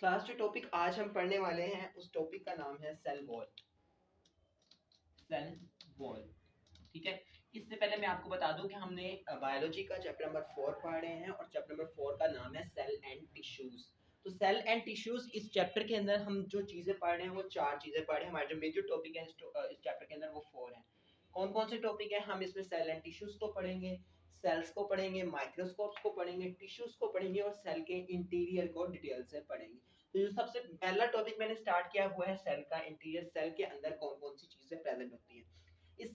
Class जो topic आज हम पढ़ने वाले हैं उस टॉपिक का नाम है सेल वॉल। सेल वॉल, ठीक है। इससे पहले मैं आपको बता दूं कि हमने बायोलॉजी का चैप्टर नंबर 4 पढ़ रहे हैं और चैप्टर नंबर 4 का नाम है सेल एंड टिश्यूज। तो सेल एंड टिश्यूज इस चैप्टर के अंदर हम जो चीजें पढ़ रहे हैं वो 4 चीजें पढ़ रहे हैं। हमारे जो मेजर टॉपिक है इस चैप्टर के अंदर वो 4 है। कौन कौन से टॉपिक है? हम इसमें सेल एंड टिश्यूज को पढ़ेंगे, सेल्स को पढ़ेंगे, माइक्रोस्कोप्स को पढ़ेंगे, टिश्यूज को पढ़ेंगे और सेल के इंटीरियर को डिटेल से पढ़ेंगे। तो जो सबसे पहला टॉपिक मैंने स्टार्ट किया हुआ है सेल का इंटीरियर, सेल के अंदर कौन कौन सी चीजें प्रेजेंट होती हैं। इस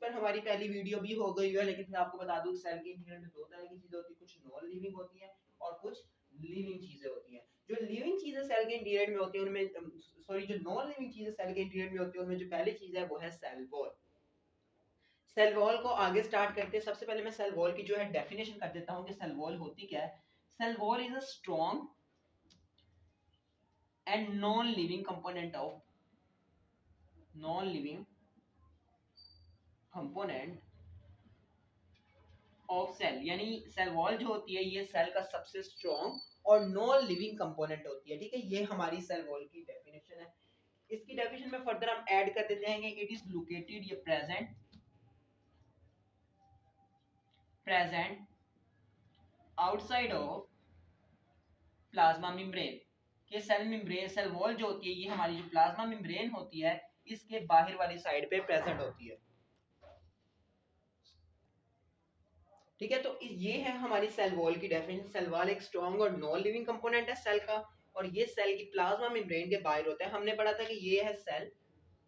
पर हमारी पहली वीडियो भी हो गई है, लेकिन फिर आपको बता दूं सेल के इंटीरियर में दो तरह की चीजें होती है, कुछ नॉन लिविंग होती है और कुछ लिविंग चीजें होती हैं। जो लिविंग चीजें सेल के इंटीरियर में होती है उनमें जो नॉन लिविंग चीजें सेल के इंटीरियर में होती है उनमें जो पहली चीज है वो है सेल वॉल। सेल वॉल को आगे स्टार्ट करते हैं। सबसे पहले मैं सेल वॉल की जो है डेफिनेशन कर देता हूं कि सेल वॉल होती क्या है। Cell wall is a strong and non living component of non-living component of cell, यानी सेल वॉल जो होती है ये सेल का सबसे स्ट्रॉन्ग और नॉन लिविंग कंपोनेंट होती है, ठीक है। ये हमारी सेल वॉल की डेफिनेशन है। इसकी डेफिनेशन में फर्दर हम ऐड कर देते हैं कि इट इज लोकेटेड, ये present outside of plasma membrane. ये सेल मेम्ब्रेन, सेल वॉल जो होती है ये हमारी जो प्लाज्मा मेम्ब्रेन होती है इसके बाहर वाली साइड पे प्रेजेंट होती है, ठीक है। तो ये है हमारी सेल वॉल की डेफिनेशन। सेल वॉल एक स्ट्रॉन्ग और नॉन लिविंग कंपोनेंट है सेल का और ये सेल की प्लाज्मा मेम्ब्रेन के बाहर होता है। हमने पढ़ा था कि ये है सेल,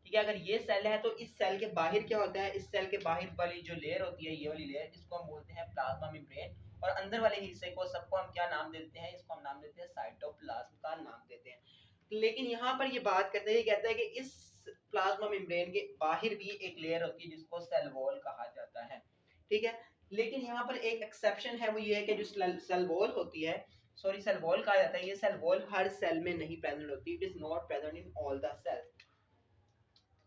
ठीक है। अगर ये सेल है तो इस सेल के बाहर क्या होता है, इस सेल के बाहर वाली जो लेयर होती है ये वाली लेयर, इसको हम बोलते हैं प्लाज्मा मेम्ब्रेन और अंदर वाले हिस्से को सबको हम क्या नाम देते हैं, इसको हम नाम देते हैं साइटोप्लाज्म का नाम देते हैं। लेकिन यहाँ पर ये बात करते हैं, ये कहता है कि इस प्लाज्मा मेम्ब्रेन के बाहर भी एक लेयर होती है जिसको सेल वॉल कहा जाता है, ठीक है। लेकिन यहाँ पर एक एक्सेप्शन है, वो ये है कि जो सेल वॉल होती है, सॉरी सेल वॉल कहा जाता है, ये सेल वॉल हर सेल में नहीं प्रेजेंट होती, it is not present in all the cell,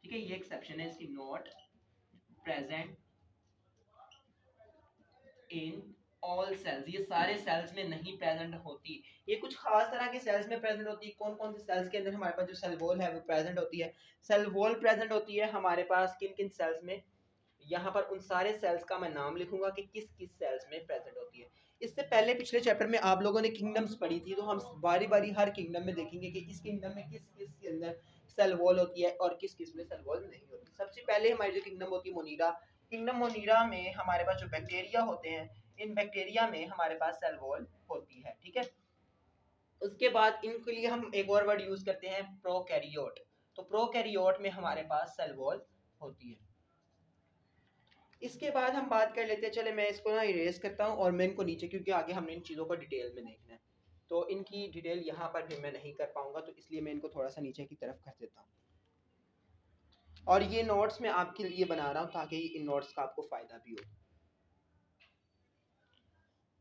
ठीक है। ये एक्सेप्शन है इसकी, not present in all cells, ये सारे सेल्स में नहीं प्रेजेंट होती, ये कुछ खास तरह के सेल्स में प्रेजेंट होती है। कौन कौन से सेल्स के अंदर हमारे पास जो सेल वॉल है वो प्रेजेंट होती है। सेल वॉल प्रेजेंट होती है हमारे पास किन किन सेल्स में, यहाँ पर उन सारे सेल्स का मैं नाम लिखूंगा कि किस किस सेल्स में प्रेजेंट होती है। इससे पहले पिछले चैप्टर में आप लोगों ने किंगडम्स पढ़ी थी, तो हम बारी बारी हर किंगडम में देखेंगे कि इस किंगडम में किस किस के अंदर सेल वॉल होती है और किस किस में सेल वॉल नहीं होती। सबसे पहले हमारी जो किंगडम होती है मोनीरा, किंगडम मोनीरा में हमारे पास जो बैक्टीरिया होते हैं, इन बैक्टीरिया में हमारे पास सेल वॉल होती है, ठीक है। उसके बाद इनके लिए हम एक और वर्ड यूज करते हैं प्रोकैरियोट, तो प्रोकैरियोट में हमारे पास सेल वॉल होती है। इसके बाद हम बात कर लेते हैं, चले मैं इसको ना इरेज करता हूँ और मैं इनको नीचे, क्योंकि आगे हमने इन चीज़ों को डिटेल में देखना है तो इनकी डिटेल यहाँ पर भी मैं नहीं कर पाऊंगा, तो इसलिए मैं इनको थोड़ा सा नीचे की तरफ कर देता हूँ। और ये नोट्स मैं आपके लिए बना रहा हूँ ताकि इन नोट्स का आपको फ़ायदा भी हो,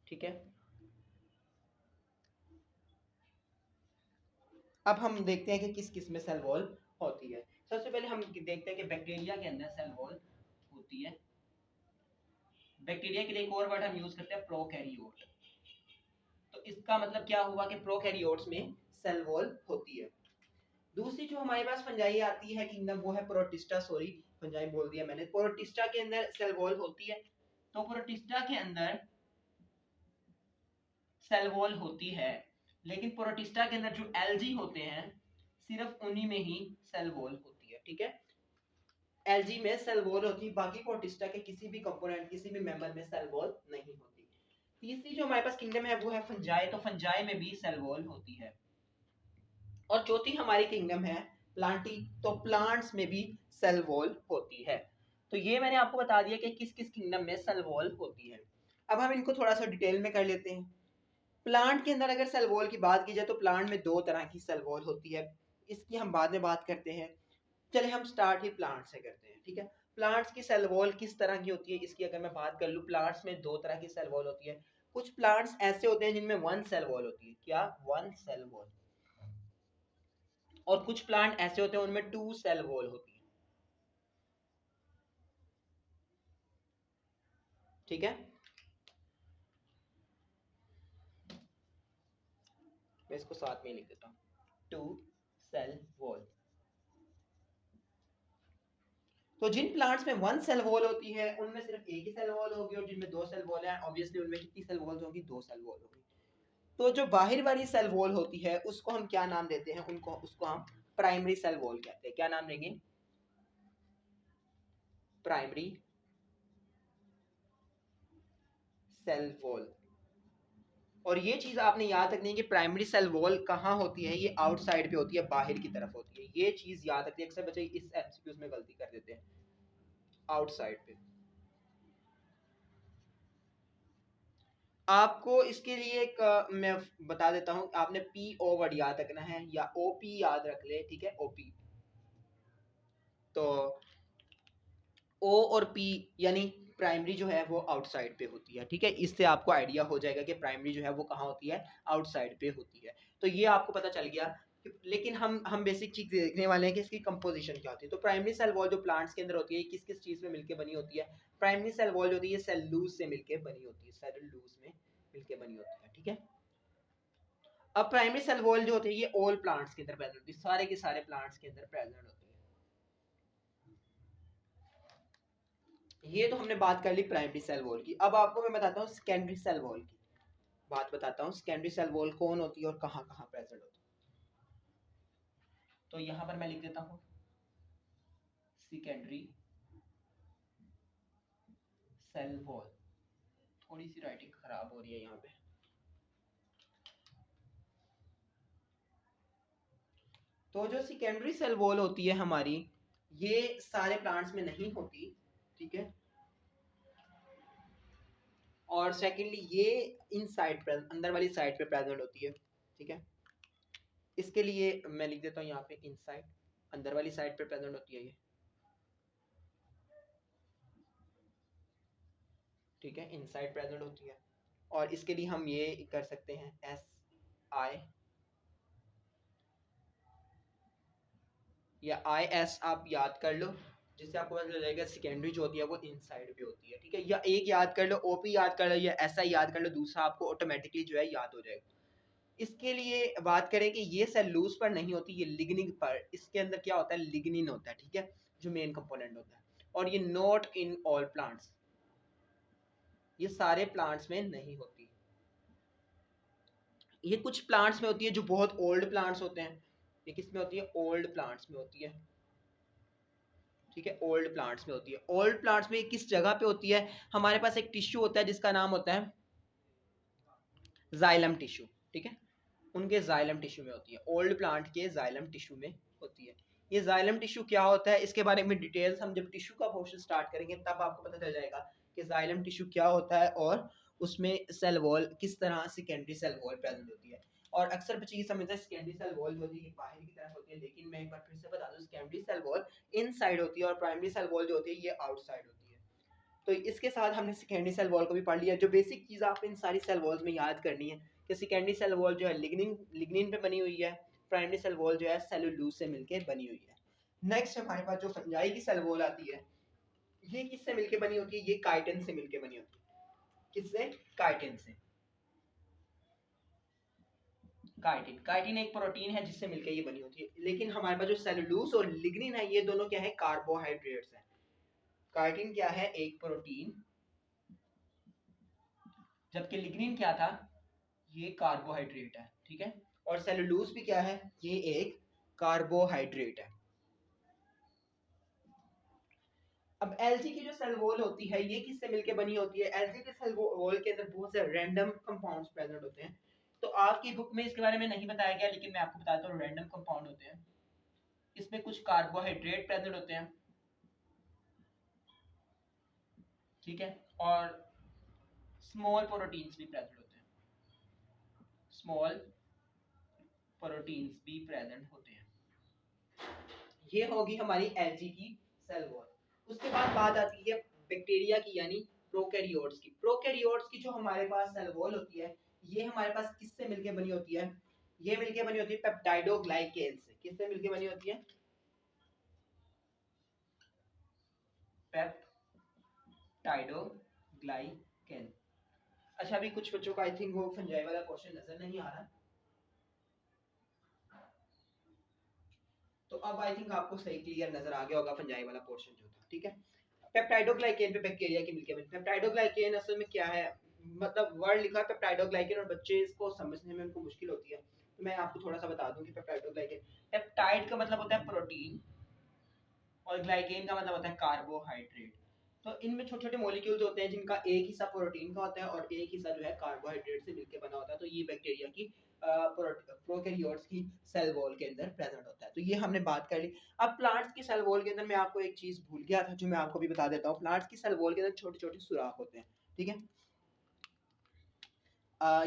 ठीक है। अब हम देखते हैं कि किस किस में सेल वॉल होती है। सबसे पहले हम देखते हैं कि बैक्टीरिया के अंदर सेल वॉल होती है। बैक्टीरिया के लिए एक और वर्ड हम यूज करते हैं प्रोकैरियोट, तो इसका मतलब क्या हुआ कि प्रोकैरियोट्स में सेल वॉल होती है। दूसरी जो हमारे पास फंजाई आती है किंगडम, वो है प्रोटिस्टा, सॉरी फंजाई बोल दिया मैंने। प्रोटिस्टा के अंदर सेल वॉल होती है, तो प्रोटिस्टा के अंदर सेल वॉल होती है, लेकिन प्रोटिस्टा के अंदर जो एल्गी होते हैं सिर्फ उन्हीं में ही सेल वॉल होती है, ठीक है। एल्गी में सेल वॉल होती है, बाकी प्रोटिस्टा के किसी भी कंपोनेंट, किसी भी मेंबर में सेल वॉल नहीं होती। तीसरी जो हमारे पास किंगडम है वो है फंजाई, तो फंजाई में भी सेल वॉल होती है। और चौथी हमारी किंगडम है प्लांटी, तो प्लांट्स में भी सेल वॉल होती है। तो ये मैंने आपको बता दिया कि किस किस किंगडम में सेल वॉल होती है। अब हम इनको थोड़ा सा डिटेल में कर लेते हैं। प्लांट के अंदर अगर सेल वॉल की बात की जाए तो प्लांट में दो तरह की सेल वॉल होती है, इसकी हम बाद में बात करते हैं। चले हम स्टार्ट ही प्लांट से करते हैं, ठीक है। प्लांट्स की सेल वॉल किस तरह की होती है इसकी अगर मैं बात कर लूँ, प्लांट्स में दो तरह की सेल वॉल होती है। कुछ प्लांट्स ऐसे होते हैं जिनमें वन सेल वॉल होती है, क्या, वन सेल वॉल। और कुछ प्लांट ऐसे होते हैं उनमें टू सेल वॉल होती है, ठीक है। मैं इसको साथ में लिख देता हूँ, टू सेल वॉल। तो जिन प्लांट्स में वन सेल वॉल होती है उनमें सिर्फ एक ही सेल वॉल होगी, और जिनमें दो सेल वॉल है ऑब्वियसली उनमें कितनी सेल वॉल्स होगी, दो सेल वॉल होगी। तो जो बाहर वाली सेल वॉल होती है उसको हम क्या नाम देते हैं, उसको हम प्राइमरी सेल वॉल कहते हैं। क्या नाम देंगे, प्राइमरी सेल वॉल। और ये चीज आपने याद रखनी है कि प्राइमरी सेल वॉल कहाँ होती है, ये आउटसाइड पे होती है, बाहर की तरफ होती है। ये चीज याद रखनी है, अक्सर बच्चे इस एमसीक्यूज में गलती कर देते हैं, आउटसाइड पे। आपको इसके लिए एक मैं बता देता हूँ, आपने पी ओ वर्ड याद रखना है या ओपी याद रख ले, ठीक है, ओपी। तो ओ और पी यानी प्राइमरी जो है वो आउटसाइड पे होती है, ठीक है। इससे आपको आइडिया हो जाएगा कि प्राइमरी जो है वो कहाँ होती है, आउटसाइड पे होती है। तो ये आपको पता चल गया। लेकिन हम बेसिक चीज देखने वाले हैं कि इसकी कंपोजिशन क्या होती है। तो प्राइमरी सेल वॉल जो प्लांट्स के अंदर होती है किस किस चीज में मिलकर बनी होती है, प्राइमरी सेल वॉल जो होती है सेलुलोज से मिलकर बनी होती है, सेलुलोज में मिलकर बनी होती है, ठीक है। अब प्राइमरी सेल वॉल जो होती है ये ऑल प्लांट्स के अंदर प्रेजेंट होती है, सारे के सारे प्लांट्स के अंदर प्रेजेंट होती है। ये तो हमने बात कर ली प्राइमरी सेल वॉल की। अब आपको मैं बताता हूँ सेकेंडरी सेल वॉल की बात बताता हूँ। सेकेंडरी सेल वॉल कौन होती है और कहाँ कहाँ प्रेजेंट होती है। तो यहाँ पर मैं लिख देता हूँ सेकेंडरी सेल वॉल। थोड़ी सी राइटिंग खराब हो रही है यहाँ पे। तो जो सेकेंडरी सेल वॉल होती है हमारी, ये सारे प्लांट्स में नहीं होती, ठीक है। और सेकेंडली ये इन साइड पर, अंदर वाली साइड पे प्रेजेंट होती है, ठीक है। इसके लिए मैं लिख देता हूँ यहाँ पे इनसाइड, अंदर वाली साइड पे प्रेजेंट होती है ये, ठीक है, इनसाइड प्रेजेंट होती है। और इसके लिए हम ये कर सकते हैं एस आई या आई एस आप याद कर लो, जिससे आपको पता चल जाएगा सेकेंडरी जो होती है वो इनसाइड पे होती है, ठीक है। या एक याद कर लो, ओपी याद कर लो, या ऐसा याद कर लो, दूसरा आपको ऑटोमेटिकली जो है याद हो जाएगा। इसके लिए बात करें कि ये सेलूलोज पर नहीं होती, ये लिग्निन पर, इसके अंदर क्या होता है, लिग्निन होता है, ठीक है, जो मेन कंपोनेंट होता है। और ये नॉट इन ऑल प्लांट्स, ये सारे प्लांट्स में नहीं होती। ये कुछ प्लांट्स में होती है जो बहुत ओल्ड प्लांट्स होते हैं। ये किस में होती है, ओल्ड प्लांट्स में होती है, ठीक है, ओल्ड प्लांट्स में होती है। ओल्ड प्लांट्स में किस जगह पे होती है, हमारे पास एक टिश्यू होता है जिसका नाम होता है जाइलम टिश्यू, ठीक है, उनके जाइलम टिश्यू में होती है, ओल्ड प्लांट के जाइलम टिश्यू में होती है। ये जाइलम टिश्यू क्या होता है, इसके बारे में डिटेल्स हम जब टिश्यू का पोर्शन स्टार्ट करेंगे तब आपको पता चल जाएगा कि जाइलम टिश्यू क्या होता है और उसमें सेल वॉल किस तरह सेकेंडरी सेल वॉल प्रेजेंट होती है। और अक्सर बच्चे ये समझते हैं सेकेंडरी सेल वॉल जो होती है बाहर की तरफ होती है, लेकिन मैं एक बार फिर से बता दूं सेकेंडरी सेल वॉल इनसाइड होती है और प्राइमरी सेल वॉल जो होती है ये आउटसाइड होती है। तो इसके साथ हमने सेकेंडरी सेल वॉल को भी पढ़ लिया। जो बेसिक चीज़ आप इन सारी सेल वॉल्स में याद करनी है कि सेकेंडरी सेल वॉल जो है लिग्निन लिग्निन पे बनी हुई है, प्राइमरी सेल वॉल जो है सेलुलोज से मिलकर बनी हुई है। नेक्स्ट हमारे पास जो फंजाई की सेल वॉल आती है, ये किससे मिलकर बनी होती है, ये काइटिन से मिलकर बनी होती है। किससे, काइटिन से। काइटिन, काइटिन एक प्रोटीन है जिससे मिलकर ये बनी होती है। लेकिन हमारे पास जो सेलुलोज और लिग्निन है ये दोनों क्या है, कार्बोहाइड्रेट्स हैं। काइटिन क्या है, एक प्रोटीन, जबकि लिग्निन क्या था, ये कार्बोहाइड्रेट है, ठीक है। और सेलुलोज भी क्या है, ये एक कार्बोहाइड्रेट है। अब एल्गी की जो सेल वॉल होती है ये किससे मिलकर बनी होती है, एल्गी के सेल वॉल के अंदर बहुत से रैंडम कंपाउंड्स प्रेजेंट होते हैं। तो आपकी बुक में इसके बारे में नहीं बताया गया, लेकिन मैं आपको बताता हूँ रैंडम कंपाउंड होते हैं। इसमें कुछ कार्बोहाइड्रेट प्रेजेंट होते हैं, ठीक है, और स्मॉल प्रोटीन्स भी प्रेजेंट होते हैं, स्मॉल प्रोटीन्स भी प्रेजेंट होते हैं। ये होगी हमारी एल्गी की सेल वॉल। उसके बाद बात आती है बैक्टीरिया की यानी प्रोकैरियोट्स की। प्रोकैरियोट्स की जो हमारे पास सेल वॉल होती है ये हमारे पास किससे मिलके बनी होती है, ये मिलके बनी होती है पेप्टाइडोग्लाइकेन से। किससे मिलके बनी होती है, पेप्टाइडोग्लाइकेन। अच्छा, अभी कुछ बच्चों का आई थिंक वो फंजाई वाला क्वेश्चन नजर नहीं आ रहा, तो अब आई थिंक आपको सही क्लियर नजर आ गया होगा फंजाई वाला पोर्शन जो था, ठीक है। पेप्टाइडोग्लाइकेन पे बैक्टीरिया की मिल्की में, पेप्टाइडोग्लाइकेन असल में क्या है, मतलब वर्ड लिखा है पेप्टाइडोग्लाइकेन और बच्चे इसको समझने में उनको मुश्किल होती है, तो मैं आपको थोड़ा सा बता दूं कि पेप्टाइडोग्लाइकेन, पेप्टाइड का मतलब होता है प्रोटीन और ग्लाइकेन का मतलब होता है कार्बोहाइड्रेट। तो इनमें छोटे छोटे मॉलिक्यूल्स होते हैं जिनका एक हिस्सा प्रोटीन का होता है और एक हिस्सा जो है कार्बोहाइड्रेट से मिलकर बना होता है। तो ये बैक्टीरिया की प्रोकैरियोट्स की सेल वॉल के अंदर प्रेजेंट होता है। तो ये हमने बात कर ली। अब प्लांट्स की सेल वॉल के अंदर मैं आपको एक चीज भूल गया था जो मैं आपको भी बता देता हूँ। प्लांट्स की सेल वॉल के अंदर छोटे छोटे सुराख होते हैं, ठीक है।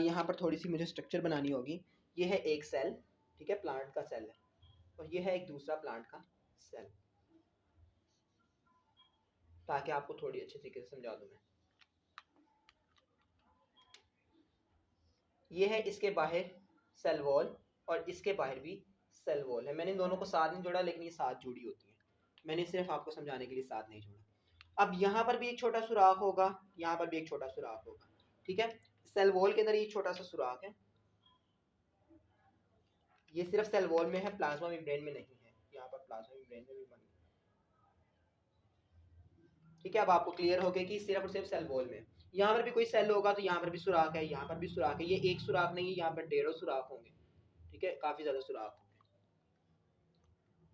यहाँ पर थोड़ी सी मुझे स्ट्रक्चर बनानी होगी। ये है एक सेल, ठीक है, प्लांट का सेल है, और ये है एक दूसरा प्लांट का सेल, ताकि आपको थोड़ी अच्छे तरीके से समझा दूं मैं। ये है इसके बाहर सेल वॉल और इसके बाहर भी सेल वॉल है। मैंने इन दोनों को साथ नहीं जोड़ा, लेकिन ये साथ जुड़ी होती है, मैंने सिर्फ आपको समझाने के लिए साथ नहीं जोड़ा। अब यहाँ पर भी एक छोटा सुराख होगा, यहाँ पर भी एक छोटा सुराख होगा, ठीक है। सेल वॉल के अंदर एक छोटा सा सुराख है, ये सिर्फ सेल वॉल में है, प्लाज्मा मेम्ब्रेन में नहीं है। यहाँ पर प्लाज्मा मेम्ब्रेन में भी बन, ठीक है। अब आपको क्लियर हो गया कि सिर्फ और सिर्फ सेल वॉल में। यहाँ पर भी कोई सेल होगा तो यहाँ पर भी सुराख है, यहाँ पर भी सुराख है। ये एक सुराख नहीं है, यहाँ पर ढेरों सुराख होंगे, ठीक है, काफी ज्यादा सुराख होंगे।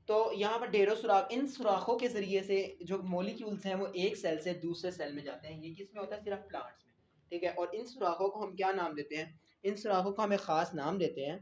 तो यहाँ पर ढेरों सुराख, इन सुराखों के जरिए से जो मॉलिक्यूल्स हैं वो एक सेल से दूसरे सेल में जाते हैं। ये किस में होता है? सिर्फ प्लांट्स में, ठीक है। और इन सुराखों को हम क्या नाम देते हैं? इन सुराखों को हम एक खास नाम देते हैं,